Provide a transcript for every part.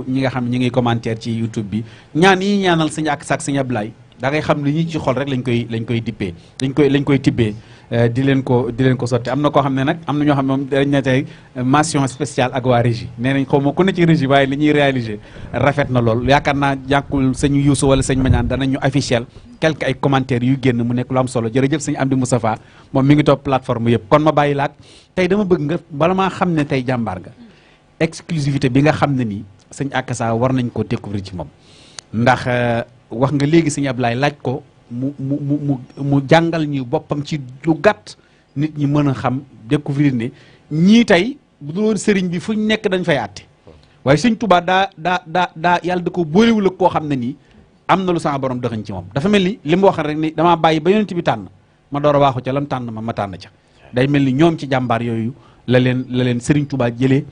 ñi nga xam ne ñi ngi commentaire ci YouTube bi ñaan yi ñaanal sëñ ak sak sëñ Ablaye da ngay xam ne ñi ci xol rek lañ koy dippee lañ koy tibbee di leen ko sotti am na koo xam ne nag am na ñoo xam ne moom dañ ne tey mention spéciale ak waa régie nee nañ xaw ma ku ne ci régie waaye li ñuy réaliser rafet na lool yaakaar naa jàkkul sëñ Youssou wala sëñ Mañaan danañ ñu officiel quelque ay commentaires yu génn mu nekk lu am solo jërëjëf sëñ Amdi Moustapha moom mi ngi topp plateforme yëpp kon ma bàyyi laak tey dama bëgg nga bala maa xam ne tey jàmbaar nga exclusivité bi nga xam ne nii sëñ Akassa war nañ ko découvrir ci moom ndax wax nga léegi sëñ Ablaye laaj ko mu jàngal ñu boppam ci lu gàtt nit ñi mën a xam découvrir ne ñii tey bu dul woon sëriñ bi fu ñu nekk dañ fay àtte waaye sëñ Tuubaa daa yàlla da ko boolewul ak koo xam ne nii am na lu sama borom dëxañ ci moom dafa mel ni li mu wax rek ni damaa bàyyi ba yonent bi tànn ma door a waaxu ca lam tànn ma tànn ca day mel ni ñoom ci jàmbaar yooyu la leen sëriñ Tuubaa jëlee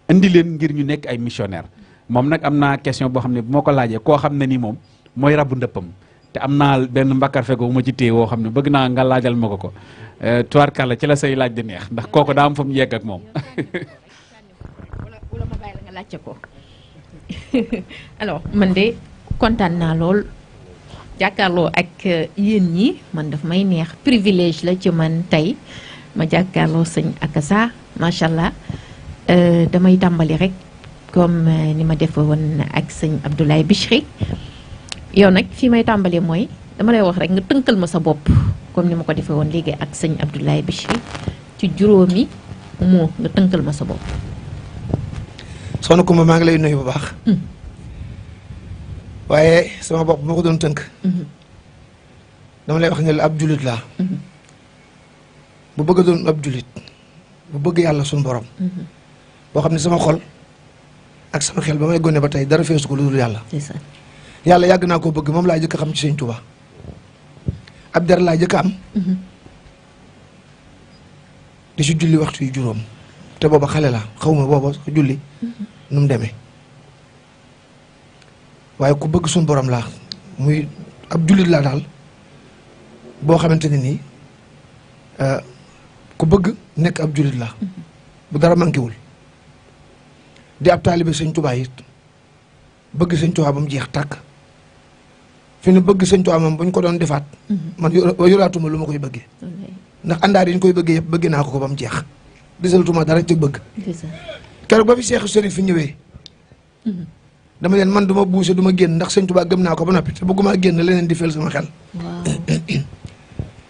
indi leen ngir ñu nekk ay missionnaire moom nag am naa question boo xam ne bu ma ko laajee koo xam ne nii moom mooy rabu ndëppam te am naa benn mbakkar fego bu ma ci téye woo xam ne bëgg naa nga laajal ma ko tubaarkàlla ci la say laaj di neex ndax kooku daa am fa mu yegg ak moom. wala ma bàyyi la nga laajte ko alors man de kontaan naa lool jàkkaarloo ak yéen ñi man daf may neex privilège la ci man tey ma jàkkaarloo sëñ Akassa macha allah damay tàmbali rek comme ni ma defe woon ak sëñ Abdoulaye Bichri yow nag fii may tàmbalee mooy dama lay wax rek nga tënkal ma sa bopp comme ni ma ko defee woon léegi ak sëñ Abdoulaye Bichri ci juróomi moo nga tënkal ma sa bopp. soxna Kumba maa ngi lay nuyu bu baax. waaye sama bopp moo ko doon tënk. dama lay wax ne la ab julit laa. bu bëgg doon ab julit bu bëgg yàlla suñu borom. boo xam ne sama xol ak sama xel ba may gone ba tey dara feesu ko lu dul yàlla. yàlla yàgg naa koo bëgg moom laa jëkk a xam ci sëñ Tuubaa ab der laa jëkk a am di si julli waxtu yu juróom te booba xale la xaw ma booba julli nu mu demee waaye ku bëgg suñu borom laa muy ab jullit laa daal boo xamante ne nii ku bëgg nekk ab jullit laa bu dara manquéwul di ab taalibe sëñ Tuubaa it bëgg sëñ Tuubaa ba mu jeex tàkk fi ne bëgg sëñ Tuubaa moom bu ñu ko doon defaat man yoraatuma lu ma koy bëggee ndax àndaar yi ñu koy bëggee yëpp bëgg naa ko ba mu jeex desalatuma dara ci bëgg keroog ba fi Seex Sëriñ fi ñëwee dama leen man du ma buuse du ma génn ndax sëñ Tuubaa gëm naa ko ba noppi te bëgguma génn leneen di fel sama xel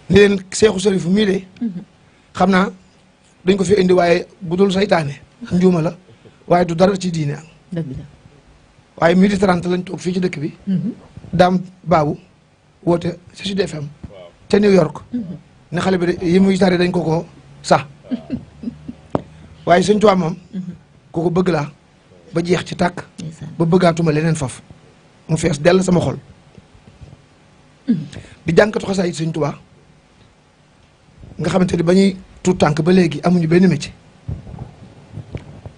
ni leen Seexu Sëriñ fu mii de xam naa dañ ko fi indi waaye bu dul saytaane njuuma la waaye du dara ci diine waaye midi 30 lañ toog fii ci dëkk bi daam baabu woote ci Sud FM ca New York ne xale bi de yi muy tari dañ ko sax waaye sëñ Tuubaa moom ku ko bëgg laa ba jeex ci tàkk ba bëggaatuma leneen faf mu fees dell sama xol di jànkatu xasaayid sëñ Tuubaa nga xamante ni ba ñuy tuut tànk ba léegi amuñu benn métier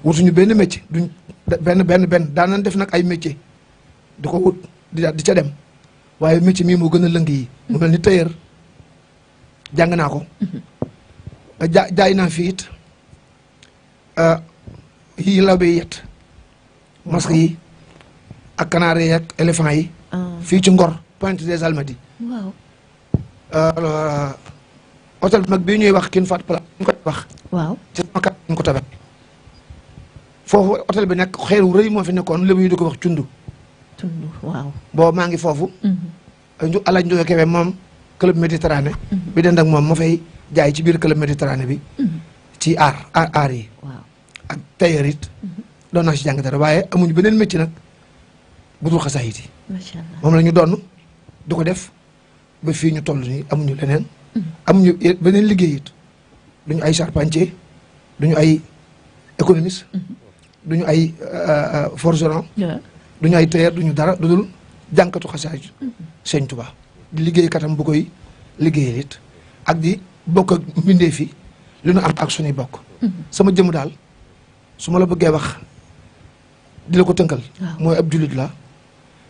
wutuñu benn métier duñ benn daan nañ def nag ay métier di ko wut di ca dem waaye métier mii moo gën a lëng yi mu mel ni tailleur jàng naa ko jaay naa fi it yii law bi yet masque yi ak canard yi ak éléphant yi fii ci Ngor Pointe des Almadies hôtel bi mag bii ñuy wax kin fat plat ñu ko wax waaw ci sama kat ñu ko tabax foofu hôtel bi nekk xeeru rëy moo fi nekkoon lébu yi di ko wax cundu waaw boobu maa ngi foofu alaaj Njóoga Kebe moom club méditerranée bi dend ak moom ma fay jaay ci biir club méditerranée bi ci aar yi ak tailleur it doon naa si jàng dara waaye amuñu beneen métier nag bu dul xasaayit yi moom la ñu doon di ko def ba fii ñu toll nii amuñu leneen amuñu beneen liggéey it duñu ay charpentier duñu ay économiste duñu ay forgeron duñu ay tailleur duñu dara du dul jànkatu xasaayit sëñ Tuubaa di liggéey katam bu koy liggéeyal it ak di bokk ak mbindee fi li nu am ak suñuy bokk sama jëmm daal su ma la bëggee wax di la ko tënkal mooy ab jullit la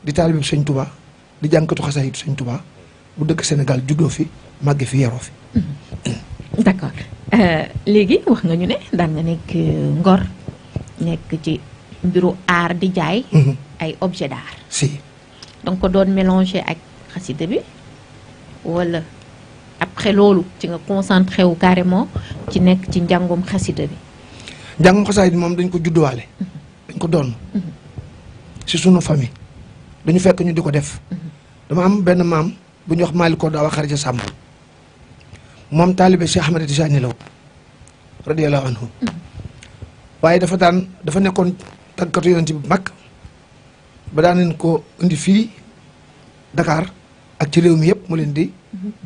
di taalibe sëñ Tuubaa di jànkatu xasaayit sëñ Tuubaa bu dëkk Sénégal juddoo fi màgge fi yaroo fi d'accord léegi wax nga ñu ne daan nga nekk Ngor nekk ci mbiru art di jaay ay objet d'art si donc ko doon mélanger ak xasida bi wala après loolu ci nga concentré wu carrément ci nekk ci njàngum xasida bi njàngum xasaay bi moom dañ ko judduwaale dañ ko doon si sunu famille dañu fekk ñu di ko def dama am benn maam bu ñuy wax Maliko Daawa Xarija Sàmb moom taalibe Cheikh Ahmed Tidiane la radiyallahu anhu waaye dafa nekkoon tàggatu yonent bi mag ba daan leen ko indi fii Dakar ak ci réew mi yëpp mu leen di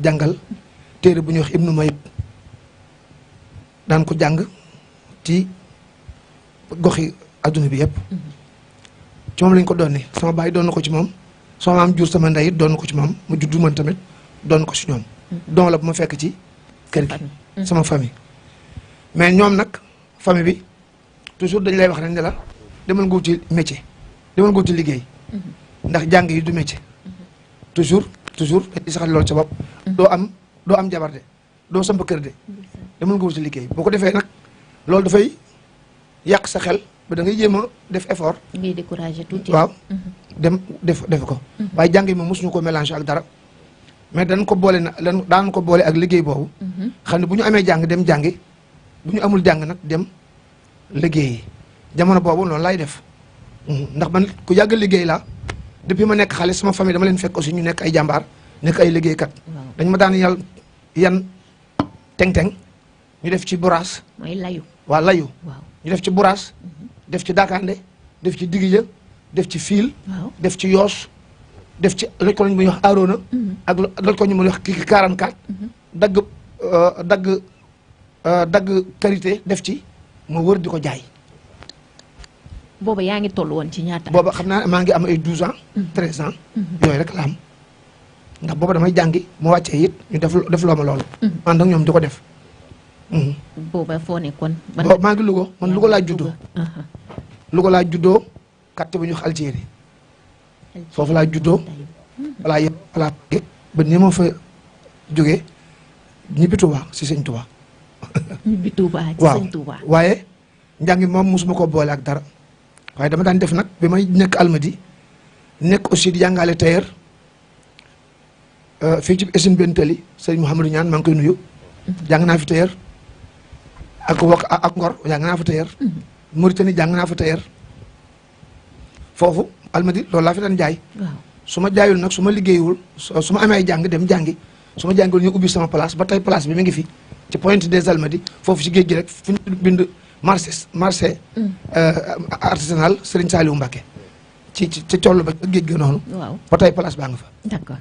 jàngal téere bu ñuy wax Ibnu Mayib daan ko jàng ci goxi adduna bi yëpp ci moom lañ ko doon ne sama baay doon na ko ci moom sama maam jur sama ndey it doon na ko ci moom mu juddu man tamit doon na ko ci ñoom doon la bu ma fekk ci kër gi sama famille mais ñoom nag famille bi toujours dañ lay wax rek ne la demal nga wuti métier demal nga wuti liggéey ndax jàng yi du métier toujours dañuy saxal loolu sa bopp doo am jabar de doo samp kër de demal nga wuti liggéey boo ko defee nag loolu dafay yàq sa xel ba da ngay jéem a def effort ngay découragé tuuti waaw dem def ko waaye jàng yi moom mosuñu ko mélanger ak dara mais daan ko boole ak liggéey boobu xam ne bu ñu amee jàng dem jàngi bu ñu amul jàng nag dem liggéeyi jamono boobu noonu laay def ndax man ku yàgg liggéey laa depuis ma nekk xale sama famille dama leen fekk aussi ñu nekk ay jàmbaar nekk ay liggéeykat dañ ma daan yan teng-teng ñu def ci boraas mooy layu waaw layu ñu def ci boraas def ci daakaande def ci digija def ci fiil def ci yoos def ci loj ko ñu muy wax aarona ak loj ko ñu muy wax kii 44 dagg karité def ci ma wër di ko jaay booba yaa ngi toll woon ci ñaata booba xam naa maa ngi am ay 12 ans 13 ans yooyu rek la am ndax booba damay jàngi mu wàccee it ñu def loo ma loolu ànd ak ñoom di ko def booba foo nekkoon maa ngi Louga man Louga laa juddoo Louga laa juddoo quartier bu ñu wax Algérie foofu laa juddoo walaa ba ni ma fa jógee ñibbi Touba si sëñ Touba ñibbi Touba ci sëñ Touba waaye njàngi moom mosuma ko boole ak dara waaye dama daan def nag bi may nekk Almadi nekk aussi di jàngale tailleur fii ci Essine Bentali sëñ Mouhamadou Niane maa ngi koy nuyu jàng naa fi tailleur ak Ngor jàng naa fa tailleur Mauritanie jàng naa fa tailleur foofu Almadi loolu laa fi daan jaay su ma jaayul nag su ma liggéeyul su ma amee ay jàng dem jàngi su ma jàngiwul ñu ubbi sama place ba tey place bi mi ngi fi ci Pointe des Almadies foofu ci géej gi rek fu ñu bind marché artisanal Serigne Saliou Mbacké ci toll ba géej gi noonu ba tey place baa nga fa d'accord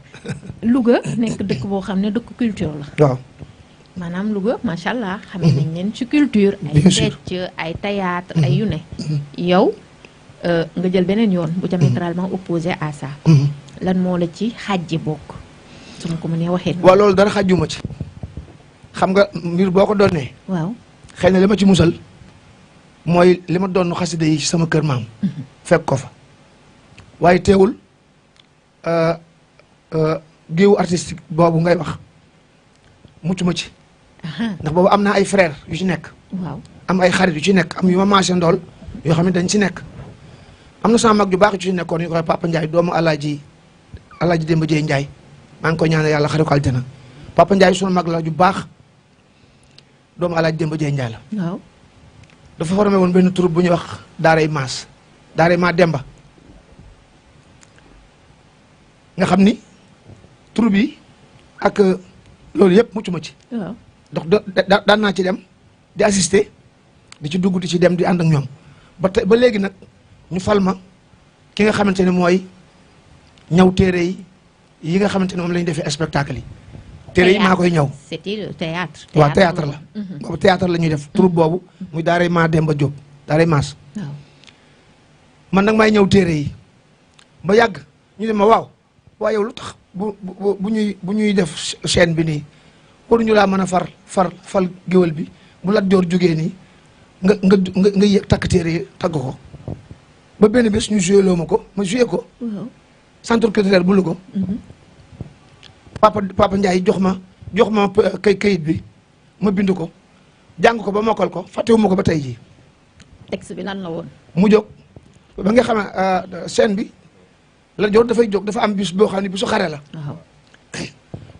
Louga nekk dëkk boo xam ne dëkk culture la waaw maanaam Louga macha allah xam nañ leen ci culture ay fecc ay théâtre ay yu ne yow nga jël beneen yoon bu diamétralement opposé à ça lan moo la ci xàjji bokk su ma ko mënee waxee waaw loolu dara xàjjuma ci xam nga mbir boo ko doonee waaw xëy na li ma ci musal mooy li ma doon xasida yi ci sama kër maam fekk ko fa waaye teewul géewu artistique boobu ngay wax mucc ma ci ndax boobu am naa ay frère yu ci nekk waaw am ay xarit yu ci nekk am yu ma maase ndool yoo xam ne dañ ci nekk am na sama mag ju baax yu ci nekkoon ñu koy Papa Ndiaye doomu Alaaji Demba Dieye Ndiaye maa ngi koy ñaanal yàlla xare ko aljana Papa Ndiaye sunu mag la ju baax doomu Alaaji Demba Dieye Ndiaye la waaw dafa formé woon benn troupe bu ñuy wax Daaray Maas Demba nga xam ni troupe yi ak loolu yëpp mucc ma ci waaw ndax daan naa ci dem di assister di ci dugg di ci dem di ànd ak ñoom ba léegi nag ñu fal ma ki nga xamante ne mooy ñaw téere yi nga xamante ne moom la ñu defee spectacle yi téere yi maa koy ñaw c'était le théâtre waaw théâtre la boobu théâtre la ñuy def troupe boobu muy daaray maa Demba Diop daaray maas waaw man nag maay ñëw téere yi ba yàgg ñu ne ma waaw waaye yow lu tax bu ñuy def chaîne bi nii waruñu laa mën a fal géwél bi bu Lat Joor jógee nii nga yëg takk téere yi tagg ko ba benn bés ñu joué loo ma ko ma joué ko centre culturel bu Louga papa Ndiaye jox ma kayit bi ma bind ko jàng ko ba mokkal ko fàttewu ma ko ba tey jii texte bi lan la woon mu jóg ba nga xam ne scène bi Lat Joor dafay jóg dafa am bis boo xam ne bisu xare la. waaw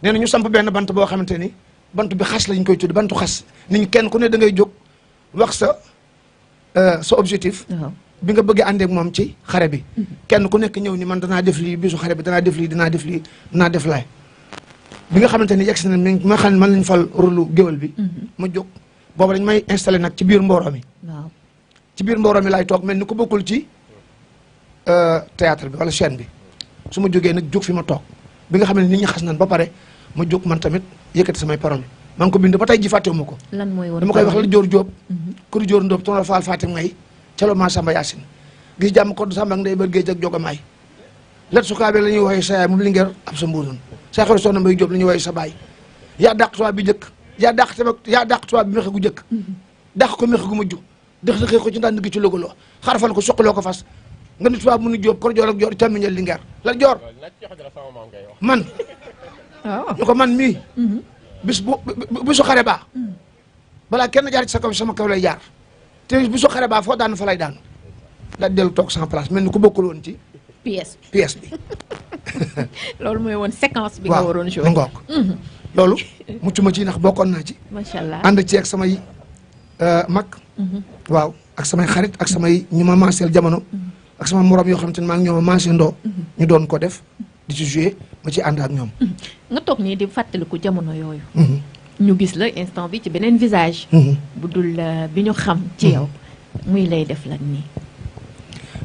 nee na ñu samp benn bant boo xamante ni bant bi xas lañ koy tudd bantu xas nit ñi kenn ku ne da ngay jóg wax sa objectif. waaw bi nga bëggee àndeek moom ci xare bi. kenn ku nekk ñëw ni man danaa def lii bisu xare bi danaa def lii dinaa def lii dinaa def laay. bi nga xamante ni yegg si na ma xam ne man lañ fal rôle géwél bi. ma jóg boobu dañ may installé nag ci biir mbooloo mi. waaw ci biir mbooloo mi laay toog mel ni ku bokkul ci théâtre bi wala chaîne bi su ma jógee nag jóg fi ma toog bi nga xam ne nit ñi xas nañ ba pare ma jóg man tamit yëkkati samay parole maa ngi ko bind ba tey ji fàttewu ma ko. lan mooy woon dama koy wax la Joor Jóob kuri Joor Ndóob tonal Faal Fatim Ngay calo ma Samba Yaasin gis jàmm ko Samba ak Ndey Bër Géej ak Jogamaay let sukaabe la ñuy wooye sa yaay moom li ngeen ab sa mbuunoon saa xew soxna Mbay Jóob la ñuy wooye sa baay yaa dàq tubaab bi njëkk yaa dàq tubaab bi mexe gu njëkk dàq ko mexe gu mujj dëx dëxee ko ci ndaan gi ci logaloo xarafal ko soqaloo ko fas nga ni tubaab mu nu Jóob kor Joor ak Joor càmmiñal li ngeer la Joor man waaw ñu ko man mii bisu xare baa balaa kenn jaar ci sa kaw sama kaw lay jaar te bisu xare baa foo daan fa lay daan daal dellu toog sans place mel ni ku bokkul woon ci pièce pièce bi. loolu mooy woon séquence bi nga waroon jouer. waaw ngoog loolu mucc ma ci ndax bokkoon naa ci. macha allah ànd ci ak samay mag. waaw ak samay xarit ak samay ñu ma maaseel jamono. ak sama morom yoo xam te ne maa ngi ñoom a maasee ndoo. ñu doon ko def di ci jouer ma ci ànd ak ñoom. nga toog nii di fàttaliku jamono yooyu. ñu gis la instant bi ci beneen visage. bu dul bi ñu xam ci yow. muy lay def lan nii.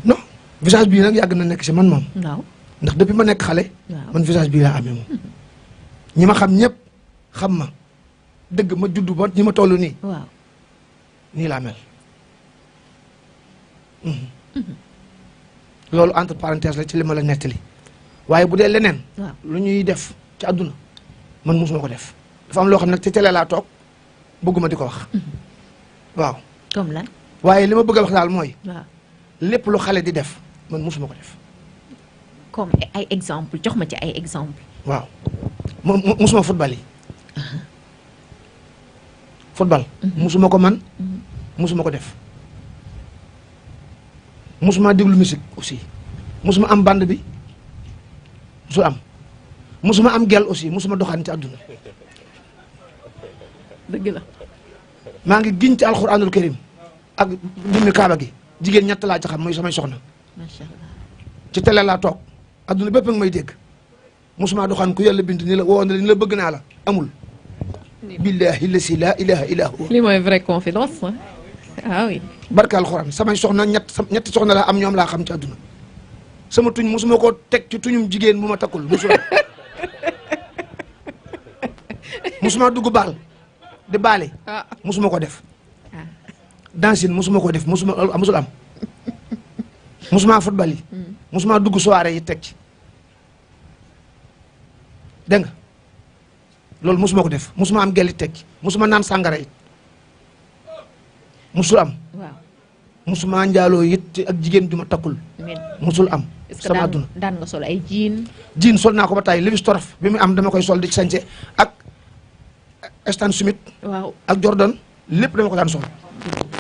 non visage bii nag yàgg na nekk si man moom. waaw ndax depuis ma nekk xale. waaw man visage bii laa amee moom. ñi ma xam ñëpp xam ma dëgg ma juddu ba ñi ma toll nii. waaw nii laa mel. loolu entre parenthèse la ci li ma la nettali waaye bu dee leneen. waaw lu ñuy def ci àdduna man mosuma ko def dafa am loo xam nag ci télé laa toog bëgguma di ko wax. waaw comme lan. waaye li ma bëgg a wax daal mooy waaw lépp lu xale di def man mosuma ko def. comme ay exemple jox ma ci ay exemple. waaw mosuma football yi. football. mosuma ko man mosuma ko def. mosuma déglu musique aussi mosuma am bande bi musul am mosuma am gel aussi mosuma doxaan ci àdduna. dëgg la. maa ngi giñ ci alxuraanul karim ak jëmmi kaaba gi jigéen ñett laa ci xam mooy samay soxna. macha allah. ci télé laa toog adduna bépp nga may dégg mosuma doxaan ku yàlla bind ni la woo na la ni la bëgg naa la amul. billahi la si laa ilaha illa huwa. li mooy vraie confidence. ah oui. barke alxuraan samay soxna ñetti soxna laa am ñoom laa xam ci àdduna sama tuñ mosuma koo teg ci tuñum jigéen mu ma takkul mosuma mosuma dugg baal di baale mosuma ko def dancing mosuma ko def mosul am mosuma football yi mosuma dugg soirée yi teg ci dégg nga loolu mosuma ko def mosuma am gelli teg ci mosuma naan sàngara it musul am. waaw. musuma njaaloo it ak jigéen ju ma takkul. musul am. sama àdduna daan nga sol ay jean. jean sol naa ko ba tey Levi Strauss bi mu am dama koy sol di ci sañse ak Stan Smith. waaw ak Jordan lépp dama ko daan sol.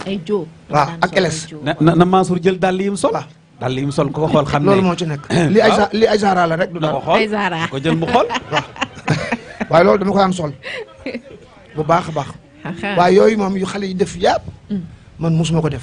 ay joo. waaw ak Eles. na Mansour jël dàll yi mu sol. dàll yi mu sol ko xool xam ne loolu moo ci nekk. li ay Zara la rek. du na ko dara xool ay Zara. ko jël mu xool. waaw waaye loolu dama ko daan sol bu baax a baax. waaye yooyu moom yu xale yi def yàpp man musuma ko def.